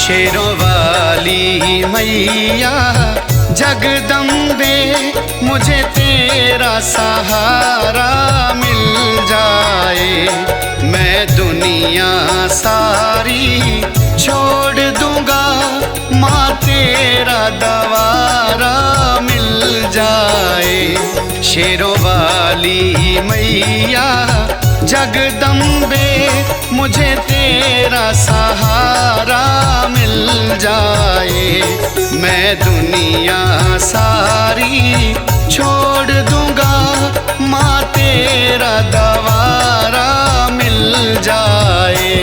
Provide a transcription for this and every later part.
शेरों वाली मैया जगदम्बे, मुझे तेरा सहारा मिल जाए। मैं दुनिया सारी छोड़ दूंगा, माँ तेरा दवारा मिल जाए। शेरों वाली मैया जगदम्बे, मुझे तेरा सहारा मिल जाए। मैं दुनिया सारी छोड़ दूंगा, माँ तेरा दवारा मिल जाए।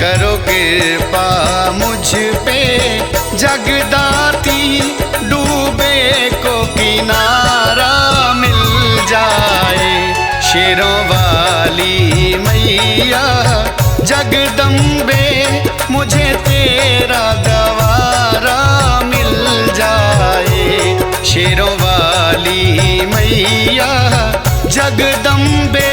करो कृपा मुझ पे जगदाती, डूबे को किनारा मिल जाए। शेरों वाली मैया जगदम्बे, मुझे तेरा दवारा मिल जाए। शेरों वाली मैया जगदम्बे।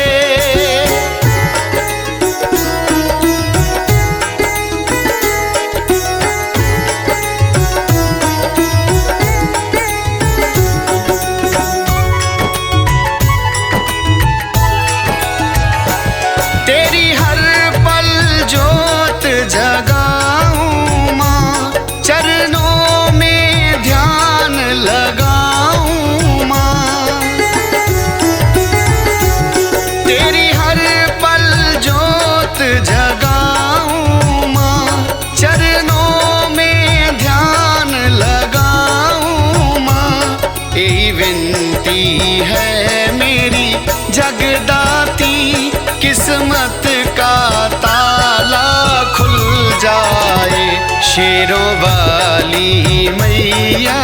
जगाऊं माँ, चरणों में ध्यान लगाऊं माँ। तेरी हर पल जोत जगाऊं माँ, चरणों में ध्यान लगाऊं माँ। यही विनती है मेरी जगदाती, किस्मत का ताला खुल जाए। शेरों वाली मैया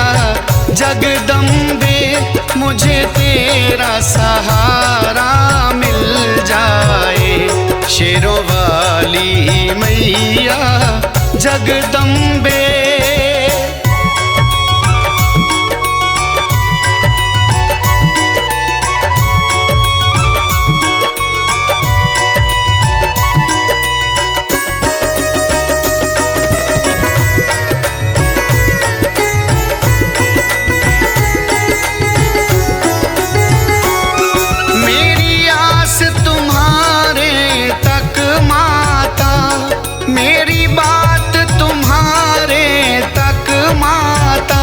जगदम्बे, मुझे तेरा सहारा मिल जाए। शेरों वाली मैया जगदम्बे। मेरी बात तुम्हारे तक माता,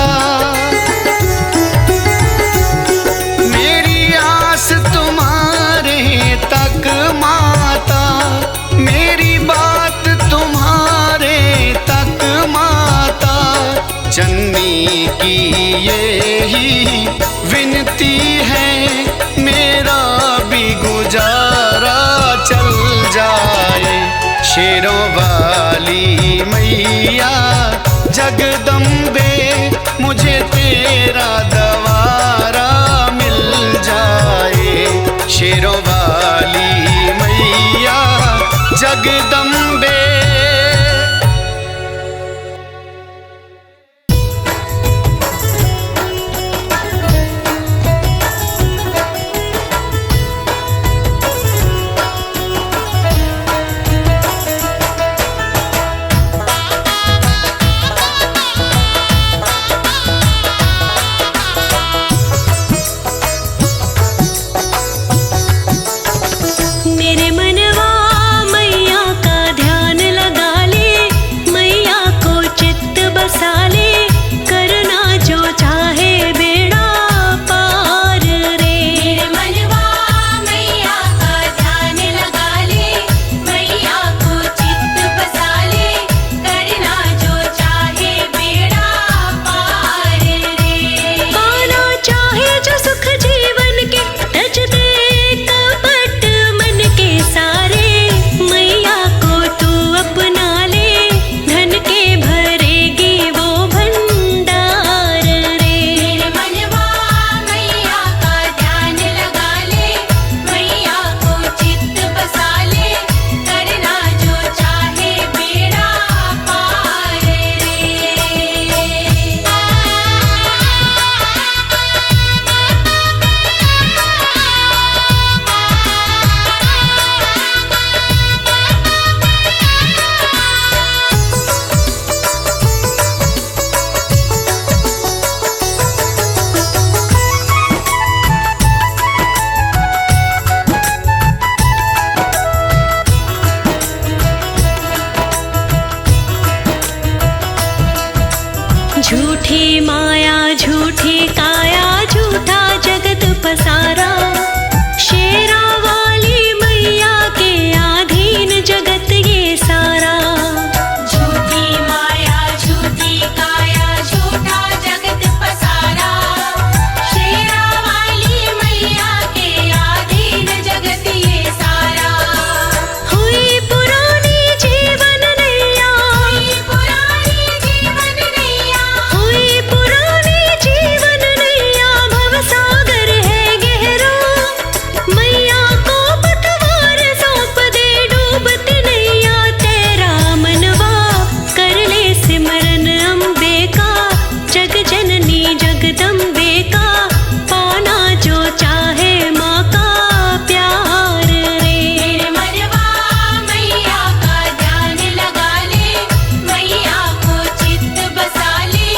मेरी आस तुम्हारे तक माता। मेरी बात तुम्हारे तक माता। चन्नी की यही विनती है, मेरा भी गुजारा चल जाए। शेरों वाली मैया जगदम्बे, मुझे तेरा दवारा मिल जाए। शेरों वाली मैया जगदम्बे। मेरे मनवा मैया का ध्यान झूठी माया झूठी काया झूठा जगत पसारा, शेरा वाली मैया के अधीन जगत ये सारा। झूठी माया झूठी काया झूठा जगत पसारा, शेरा वाली मैया के अधीन जगत ये सारा। हुई पुरानी जीवन नैया, हुई पुरानी जीवन नैया, हुई पुरानी जीवन नैया, भवसागर है गहरा, मैया को पतवार सौंप दे डूबती नैया तेरा मनवा। कर ले सिमरन अम्बे का, जग जननी जगदम्बे का, पाना जो चाहे माँ का प्यार रे। मेरे मनवा मैया का ध्यान लगा ले, मैया को चित्त बसा ले,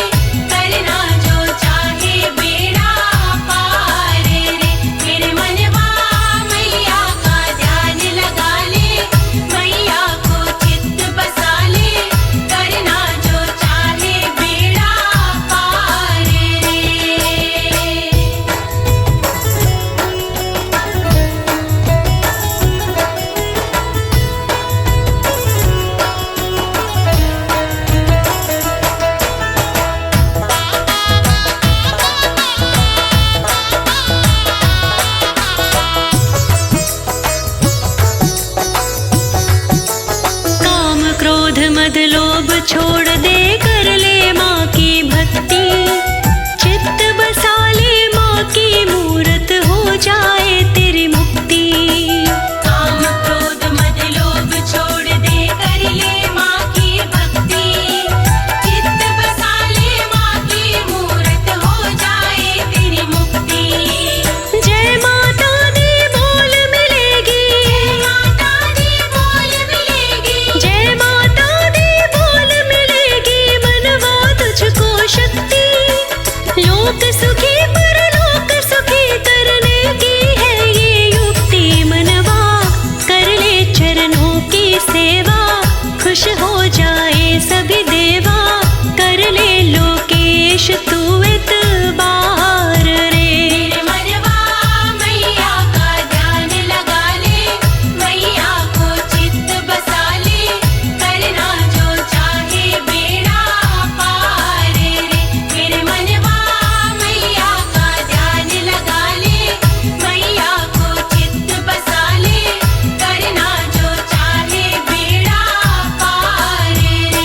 करना जो चाहे बेड़ा पार रे। मेरे मनवा मैया का ध्यान लगा ले, मैया को चित्त बसा ले, करना जो चाहे बेड़ा पार रे। काम क्रोध मद लोभ छोड़ दे, कर ले माँ की भक्ति, चित्त बसा ले माँ की मूरत, हो जाए तेरी मुक्ति। काम क्रोध मद लोभ छोड़ दे, कर ले माँ की भक्ति, चित्त बसा ले माँ की मूरत, हो जाए तेरी मुक्ति। जय माता दी बोल मिलेगी, माता दी बोल मिलेगी, जय माता दी बोल मिलेगी, मनवा तुझको शक्ति, लोक सुखी परलोक सुखी करने की है ये युक्ति। मनवा कर ले चरणों की सेवा, खुश हो जाए सभी देवा, कर ले लोकेश तू इतबार रे। मेरे मनवा मैया का ध्यान लगा ले, मैया को चित्त बसा ले, करना जो चाहे बेड़ा पार रे। मेरे मनवा मैया का ध्यान लगा ले, मैया को चित्त बसा ले, करना जो चाहे बेड़ा पार रे।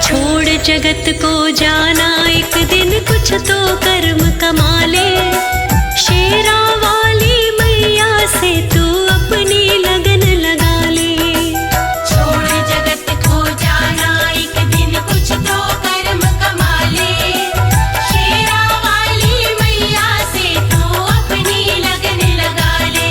छोड़ जगत को जाना एक दिन, कुछ तो कर्म कमा ले, शेरा वाली मैया से तू अपनी लगन लगा ले। छोड़ जगत को जाना एक दिन, कुछ तो कर्म कमा ले, शेरा वाली मैया से तू अपनी लगन लगा ले।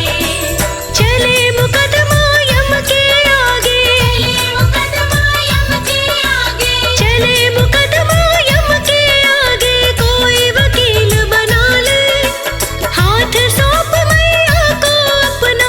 चले मुकदमा यम के आगे, चले मुकदमा यम के आगे, चले मुकदमा यम के आगे, कोई वकील बना ले, हाथ सौंप मैया को अपना,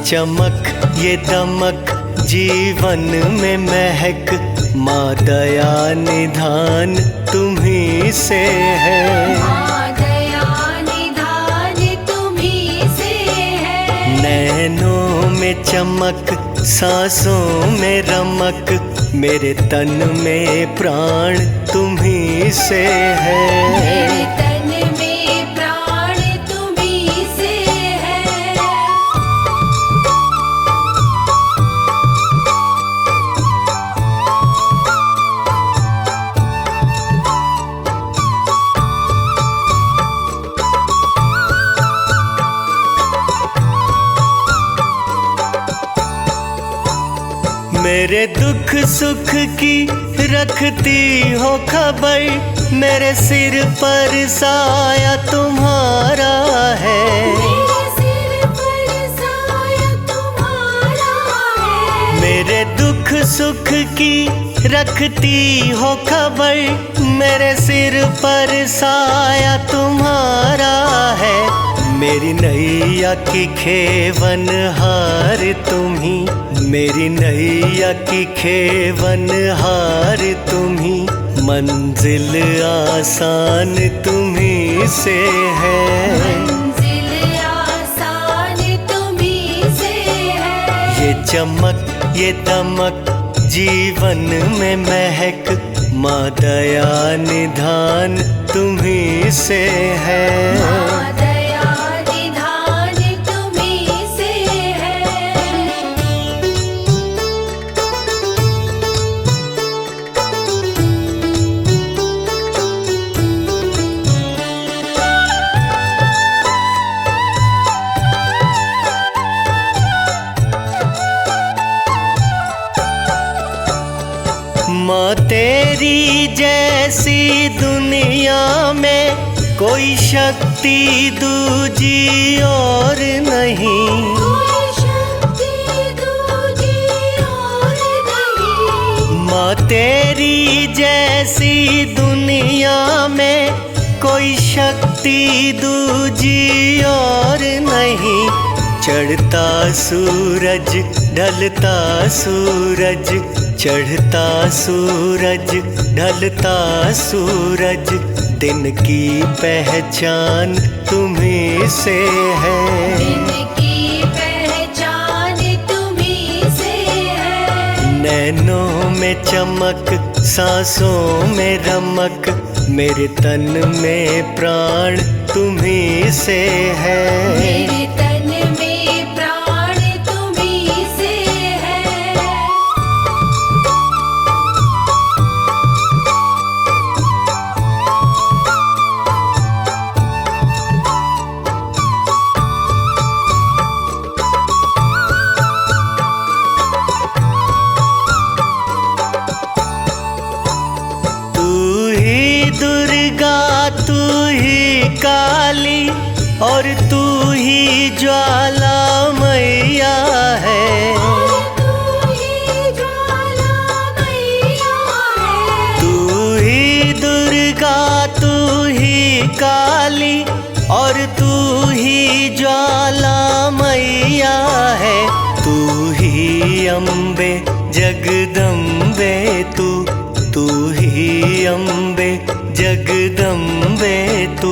चमक ये दमक जीवन में महक, माँ दया निधान तुम्ही से है। माँ दया निधान तुम्ही से है। नैनों में चमक सांसों में रमक, मेरे तन में प्राण तुम्ही से है। मेरे तन में प्राण तुम्ही से है। मेरे दुख सुख की रखती हो खबर, मेरे सिर पर साया तुम्हारा है। मेरे सिर पर साया तुम्हारा है। मेरे दुख सुख की रखती हो खबर, मेरे सिर पर साया तुम्हारा है। मेरी नैया की खेवन हार तुम्ही, मेरी नैया की खेवन हार तुम्ही, मंजिल आसान तुम्ही से है। मंजिल आसान तुम्ही से है। ये चमक ये दमक जीवन में महक, माँ दया निधान तुम्ही से है। माँ दया निधान तुम्ही से है। माँ तेरी जैसी दुनिया में कोई शक्ति दूजी और नहीं। कोई शक्ति दूजी और नहीं। माँ तेरी जैसी दुनिया में कोई शक्ति दूजी और नहीं। चढ़ता सूरज ढलता सूरज, चढ़ता सूरज ढलता सूरज, दिन की पहचान तुम्ही से है। दिन की पहचान तुम्ही से है। नैनों में चमक सांसों में रमक, मेरे तन में प्राण तुम्ही से है। मेरे तन में प्राण तुम्ही से है। तू ही काली और तू ही ज्वाला मैया है। तू ही ज्वाला मैया है। तू ही दुर्गा तू ही काली और तू ही ज्वाला मैया है। तू ही अम्बे जगदम्बे तू ही अम्बे जगदम्बे तू,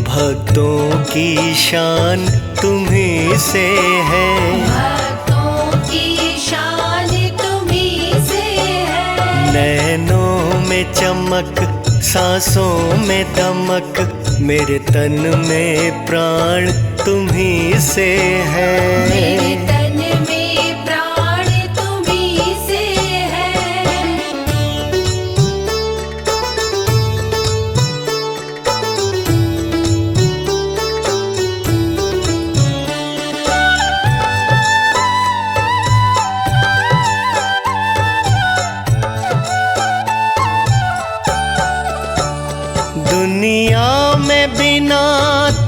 भक्तों की शान तुम्ही से है। भक्तों की शान तुम्ही से है। नैनों में चमक सांसों में दमक, मेरे तन में प्राण तुम्ही से है। मेरे तन में प्राण तुम्ही से है। दुनिया में बिना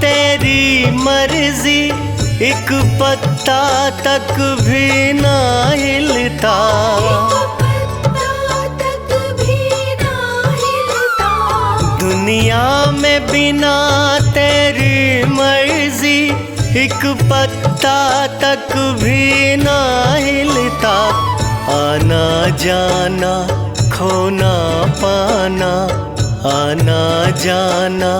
तेरी मर्जी एक पत्ता तक भी ना हिलता। पत्ता तक भी ना हिलता। दुनिया में बिना तेरी मर्जी एक पत्ता तक भी ना हिलता। आना जाना खोना पाना, आना जाना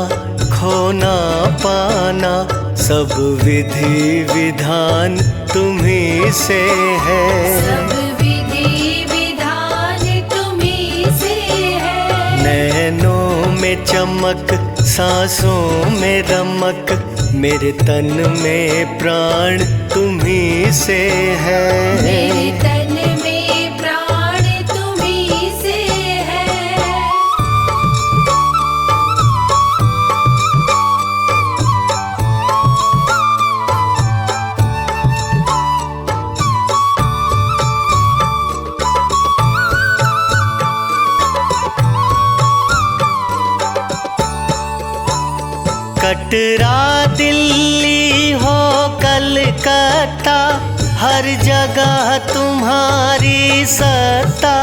खोना पाना, सब विधि विधान तुम्ही से है। सब विधि विधान तुम्ही से है। नैनों में चमक, सांसों में रमक, मेरे तन में प्राण तुम्ही से है। मेरे तन में प्राण तुम्ही से है। कटरा दिल्ली हो कलकत्ता, हर जगह तुम्हारी सत्ता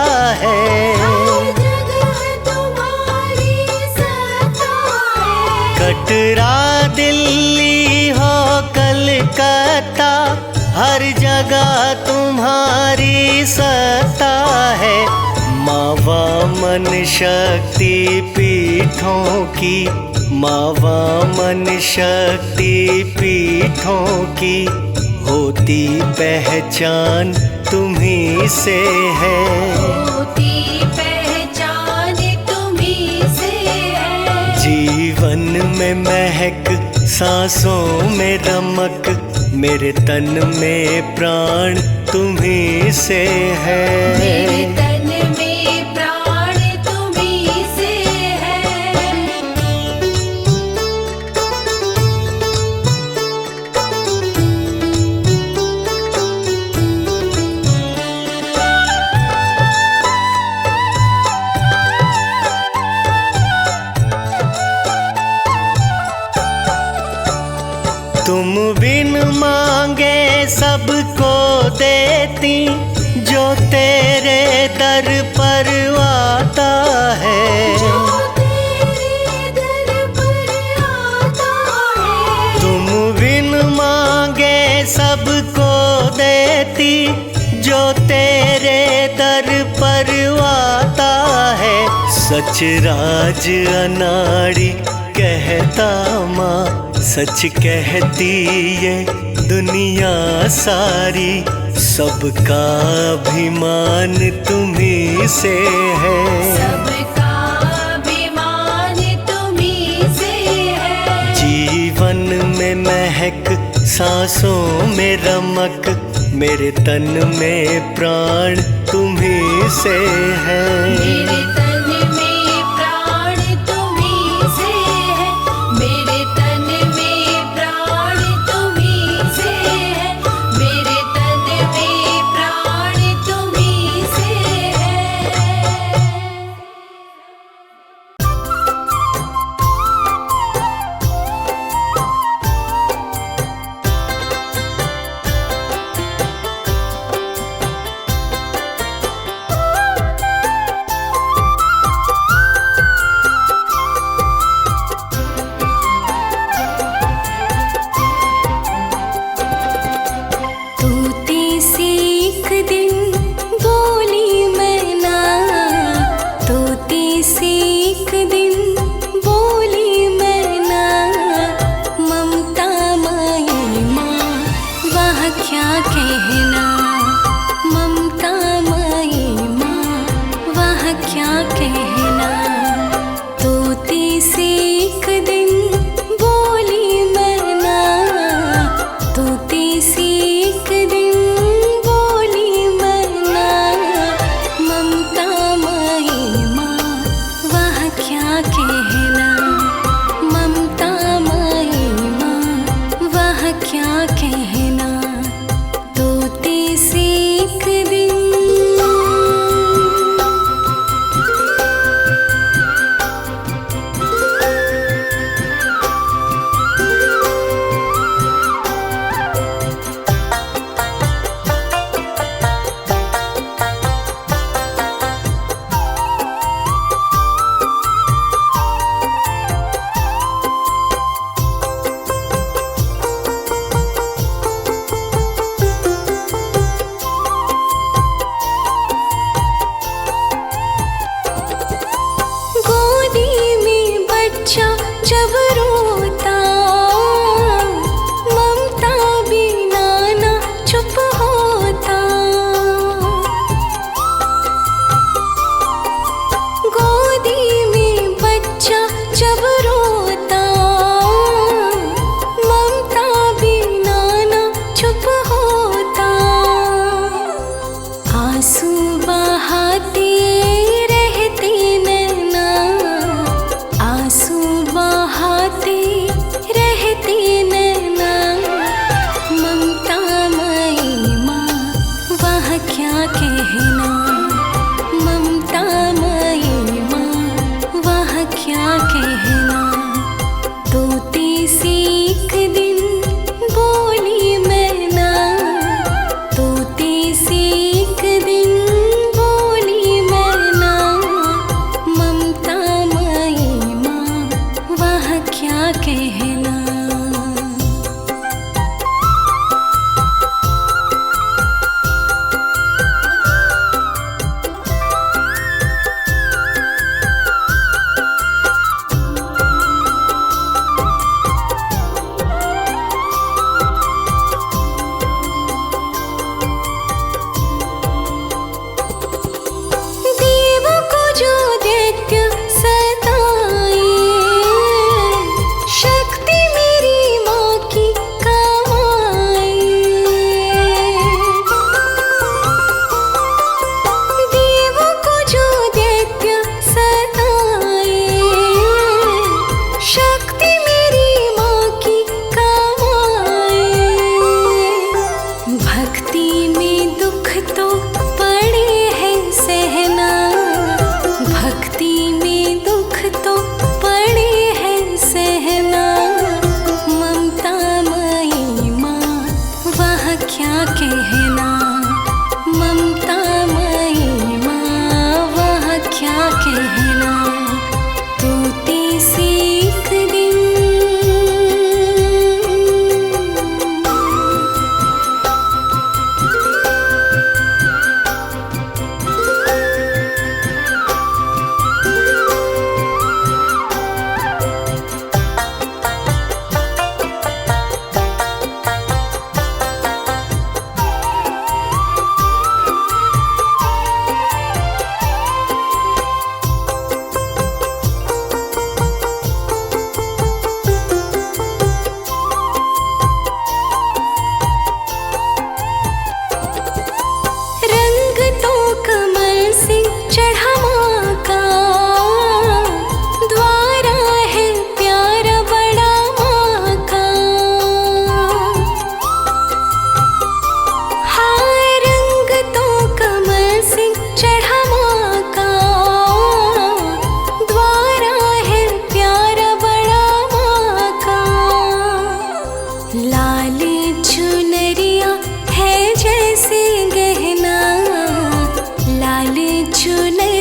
है। हर जगह तुम्हारी सत्ता है। कटरा दिल्ली हो कलकत्ता, हर जगह तुम्हारी सत्ता है। मावा मन शक्ति पीठों की, मावा मन शक्ति पीठों की, होती पहचान तुम्ही से है। होती पहचान तुम्ही से है। जीवन में महक, सांसों में रमक, मेरे तन में प्राण तुम्ही से है। मेरे तन में प्राण तुम्ही से है। तुम बिन मांगे सबको देती, जो तेरे दर पर आता है। जो तेरे दर पर आता है। तुम बिन मांगे सबको देती, जो तेरे दर पर आता है। सच राज अनाड़ी कहता माँ, सच कहती ये दुनिया सारी, सबका अभिमान तुम्ही से है। सबका अभिमान तुम्ही से है। जीवन में महक, सांसों में रमक, मेरे तन में प्राण तुम्ही से है। मेरे तन में प्राण तुम्ही से है। मेरे तन में प्राण तुम्ही से है। मेरे तन में प्राण तुम्ही से है। कहना, ममता मई माँ वह क्या कहना। तोते से एक दिन बोली मैना, तोते से एक दिन बोली मैना, ममता मई माँ वह क्या कहना। देव को जो दैत्य सताए, शक्ति मेरी माँ की कमाए। देव को जो दैत्य सताए, शक्ति मेरी माँ की कमाए। भक्ति में दुख तो पड़े है सहना, भक्ति में दुख तो पड़े है सहना, ममता मई माँ वह क्या कहना। ममता मई माँ वह क्या कहना। तोते से एक दिन रंग तो कमल से चढ़ा माँ का, द्वारा है प्यारा बड़ा माँ का। हाँ रंग तो कमल से चढ़ा माँ का, द्वारा है प्यारा बड़ा माँ का। लाल चुनरिया है जैसे गहना, लाल चुनरिया